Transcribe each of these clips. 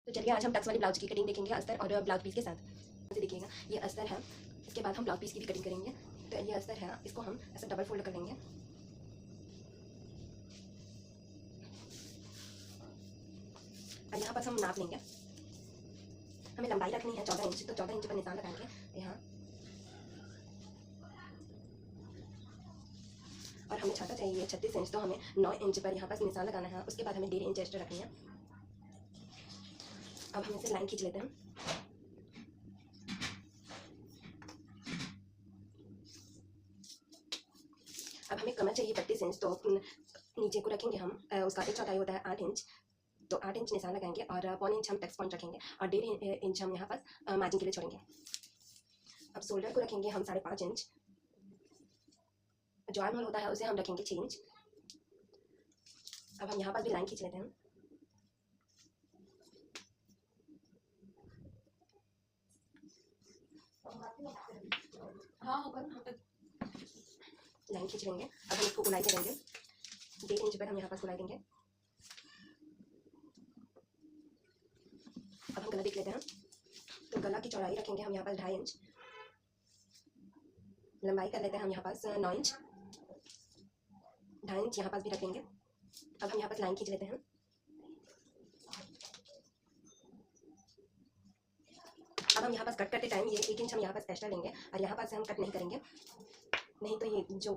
तो चलिए आज हम टक्स वाली ब्लाउज की कटिंग देखेंगे अस्तर और ब्लाउज पीस के साथ। जैसे देखिएगा ये अस्तर है, इसके बाद हम ब्लाउज पीस की भी कटिंग करेंगे। तो ये अस्तर है, इसको हम ऐसा डबल फोल्ड कर लेंगे और यहाँ पर हम नाप लेंगे। हमें लंबाई रखनी है 14 इंच, तो 14 इंच पर निशान लगाएंगे यहाँ। और हमें छाता चाहिए 36 इंच, तो हमें 9 इंच पर यहाँ पर निशान लगाना है। उसके बाद हमें 1.5 इंच एक्स्ट्रा रखनी है। अब हम इसे लाइन खींच लेते हैं। अब हमें कमर चाहिए 32 इंच, तो नीचे को रखेंगे हम, उसका 1/4 होता है 8 इंच, तो 8 इंच निशान लगाएंगे और पौने इंच हम टक्स पॉइंट रखेंगे और 1.5 इंच हम यहाँ पर मार्जिन के लिए छोड़ेंगे। अब शोल्डर को रखेंगे हम 5.5 इंच, जो आर्म होल होता है उसे हम रखेंगे 6 इंच। अब हम यहाँ पर भी लाइन खींच लेते हैं। लाइन खींच लेंगे। अब हम इसको गुलाई करेंगे 1.5 इंच पर हम यहाँ पर गुलाई देंगे। अब हम गला देख लेते हैं। तो गला की चौड़ाई रखेंगे हम यहाँ पर 2.5 इंच, लंबाई कर लेते हैं हम यहाँ पास 9 इंच, 2.5 इंच यहाँ पास भी रखेंगे। अब हम यहाँ पर लाइन खींच लेते हैं। अब हम यहाँ पास कट करते टाइम ये 1 इंच हम यहाँ पास एक्स्ट्रा लेंगे और यहाँ पास से हम कट नहीं करेंगे, नहीं तो ये जो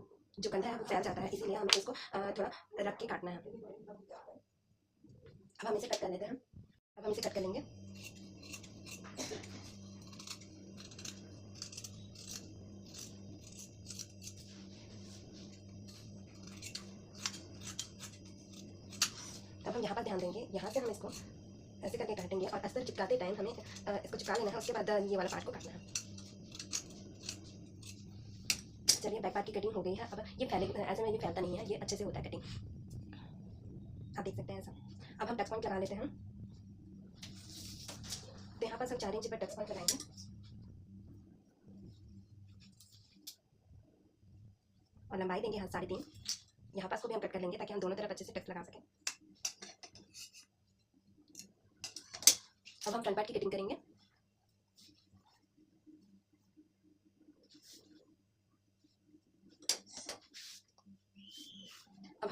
कंधा है वो फैल जाता है, इसीलिए हमें इसको थोड़ा रख के काटना है। अब हम इसे कट कर लेते हैं। अब हम इसे कट कर लेंगे। अब हम यहाँ पर ध्यान देंगे, यहाँ से हम इसको ऐसे करके काटेंगे और अस्तर चिपकाते टाइम हमें इसको चिपका लेना है। उसके बाद ये वाला पार्ट को काटना है। चलिए बैक पार्ट की कटिंग हो गई है। अब ये फैले ऐसे में ये फैलता नहीं है, ये अच्छे से होता है कटिंग, आप देख सकते हैं ऐसा। अब हम टक्स पॉइंट लगा लेते हैं। तो यहाँ पर हम 4 इंच पर टक्स पॉइंट लगाएंगे और लंबाई देंगे 3.5। यहाँ पास को भी हम कट कर लेंगे ताकि हम दोनों तरफ अच्छे से टक्स लगा सकें। अब हम फ्रंट पार्ट की कटिंग करेंगे। अब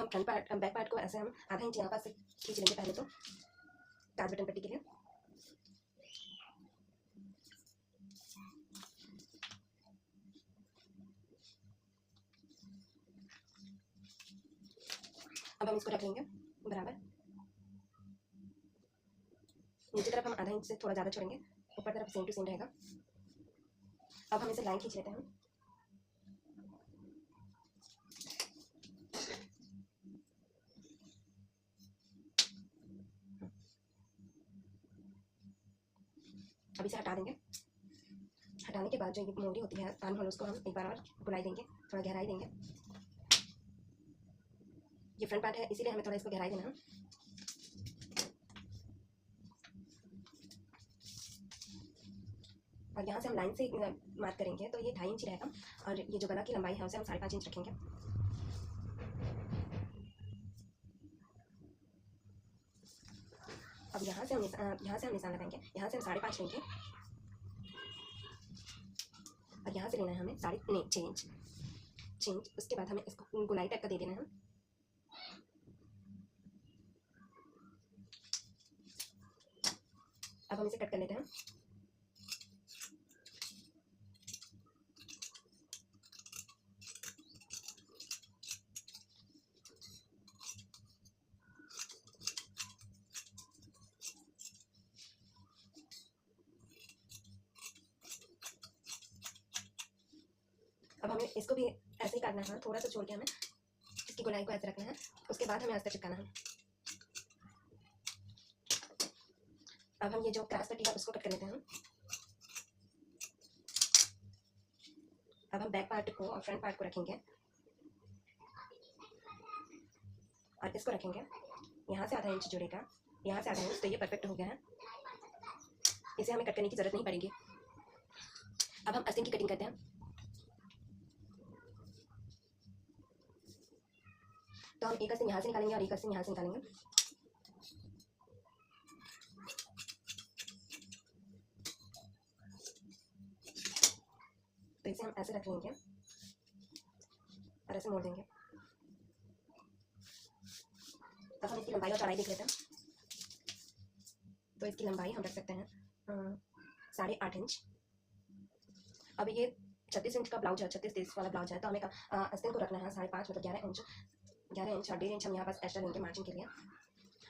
हम बैक पार्ट को ऐसे हम आधा इंच यहाँ पास से खींच लेंगे पहले तो काज बटन पट्टी के लिए। अब हम इसको रख लेंगे बराबर। नीचे तरफ हम आधा इंच से थोड़ा ज़्यादा छोड़ेंगे, ऊपर तरफ सेम टू सेम रहेगा। अब हम इसे लाइन खींच लेते हैं। अब इसे हटा देंगे। हटाने के बाद जो ये मोड़ी होती है आर्म होल, उसको हम एक बार और गुलाई देंगे, थोड़ा गहराई देंगे। ये फ्रंट पार्ट है इसीलिए हमें थोड़ा इसको गहराई देना है। और यहाँ से हम लाइन से मार्क करेंगे तो ये 2.5 इंच रहेगा और ये जो गला की लंबाई है उसे हम 5.5 इंच रखेंगे। अब यहाँ से हम निशान लगाएंगे। यहाँ से हम 5.5 लेंगे और यहाँ से लेना है हमें 6 इंच। उसके बाद हमें इसको गुलाई टाइप का दे देना है। अब हम इसे कट कर लेते हैं। अब हमें इसको भी ऐसे ही काटना है, थोड़ा सा छोड़ के हमें इसकी गुलाई को ऐसे रखना है। उसके बाद हमें अस्तर चिपकाना है। अब हम ये जो क्रॉस पट्टी है उसको कट कर लेते हैं। अब हम बैक पार्ट को और फ्रंट पार्ट को रखेंगे और इसको रखेंगे। यहाँ से आधा इंच जुड़ेगा, यहाँ से आधा इंच, तो ये परफेक्ट हो गया है। इसे हमें कट करने की जरूरत नहीं पड़ेगी। अब हम आस्तीन की कटिंग करते हैं। तो हम एक आस्तीन यहाँ से निकालेंगे और एक आस्तीन यहाँ से निकालेंगे। तो इसे हम ऐसे रख लेंगे और ऐसे मोड़ देंगे। अब हम इसकी लंबाई और चौड़ाई देख लेते हैं। तो इसकी लंबाई हम रख सकते हैं 8.5 इंच। अब ये 36 इंच का ब्लाउज है, 36-30 वाला ब्लाउज है, तो हमें आस्तीन को रखना है 5.5 मतलब 11 इंच। 11 इंच और 1.5 इंच हम यहाँ पास एक्स्ट्रा लेंगे मार्जिन के लिए।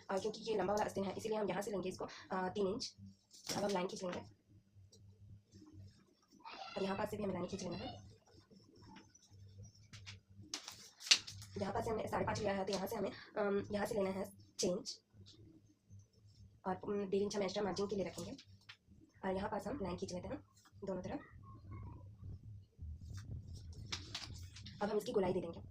और क्योंकि ये लंबा वाला आस्तीन है इसीलिए हम यहाँ से लेंगे इसको 3 इंच। अब हम लाइन खींच लेंगे और यहाँ पास से भी हमें लाइन खींच लेना है। यहाँ पास से हमने 5.5 लिया है, तो यहाँ से हमें यहाँ से लेना है 6 इंच और 1.5 इंच हम एक्स्ट्रा मार्जिन के लिए रखेंगे। और यहाँ पास हम लाइन खींच लेते हैं दोनों तरफ। अब हम इसकी गोलाई दे देंगे।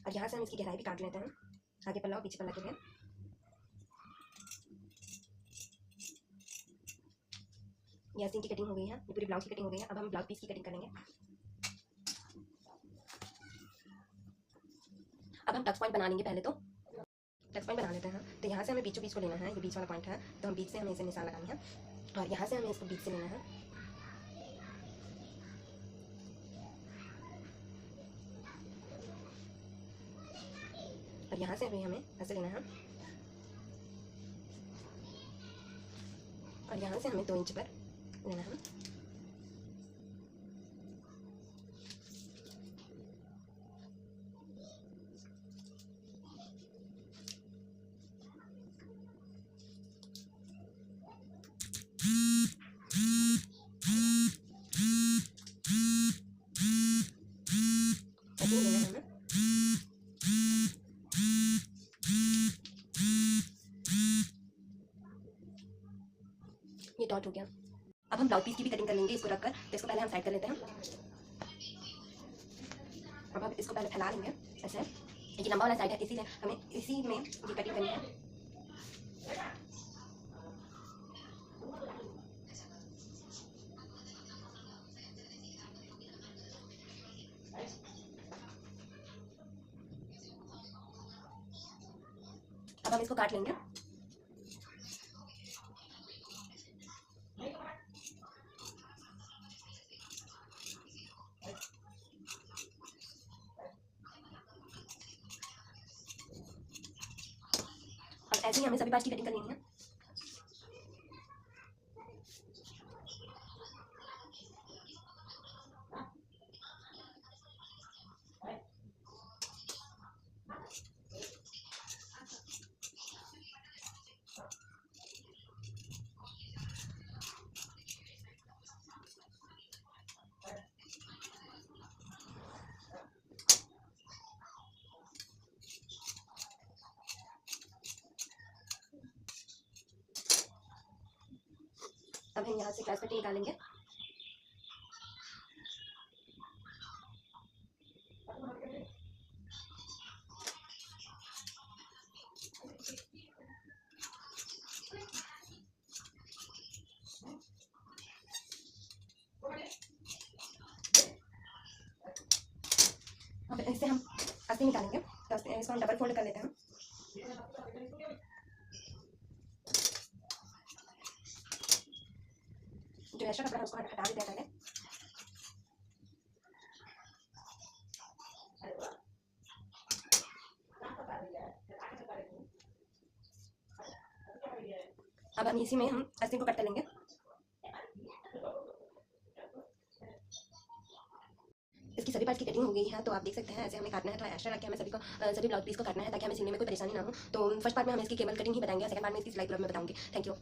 और यहाँ से हम इसकी गहराई भी काट लेते हैं, आगे पल्ला और पीछे पल्ला के लिए। ये आस्तीन की कटिंग हो गई है, ये पूरी ब्लाउज की कटिंग हो गई है। अब हम ब्लाउज पीस की कटिंग करेंगे। अब हम टक्स पॉइंट बना लेंगे। पहले तो टक्स पॉइंट बना लेते हैं। तो यहाँ से हमें बीचों बीच को लेना है, ये बीच वाला पॉइंट है, तो हम बीच से हमें इसे निशान लगानी है और यहाँ से हमें इसको बीच से लेना है। और यहाँ से भी हमें ऐसे लेना है और यहाँ से हमें 2 इंच पर लेना है। ऐसे लेना है हमें। ये डॉट हो गया। अब हम ब्लाउज पीस की भी कटिंग कर लेंगे इसको रखकर। तो इसको पहले हम साइड कर लेते हैं। अब हम इसको पहले फैला लेंगे ऐसे। ये लंबा वाला साइड है इसीलिए हमें इसी में ये कटिंग करनी है। अब हम इसको काट लेंगे। अब ऐसे ही हमें सभी पार्ट की कटिंग कर लेनी है। अब हम यहाँ से क्रॉस पट्टी निकालेंगे। अब इससे हम आस्तीन निकालेंगे। तो इसको हम डबल फोल्ड कर लेते हैं। जो एक्स्ट्रा कपड़ा है उसको हटा देते हैं पहले। अब हम इसी में हम आस्तीन को कट कर लेंगे। इसकी सभी पार्ट की कटिंग हो गई है, तो आप देख सकते हैं ऐसे हमें काटना है। तो एक्स्ट्रा रख के हमें सभी ब्लाउज पीस को काटना है ताकि हमें सिलने में कोई परेशानी ना हो। तो फर्स्ट पार्ट में हम इसकी केवल कटिंग ही बताएंगे, सेकंड पार्ट में इसकी सिलाई पूरा मैं बताऊंगी। Thank you.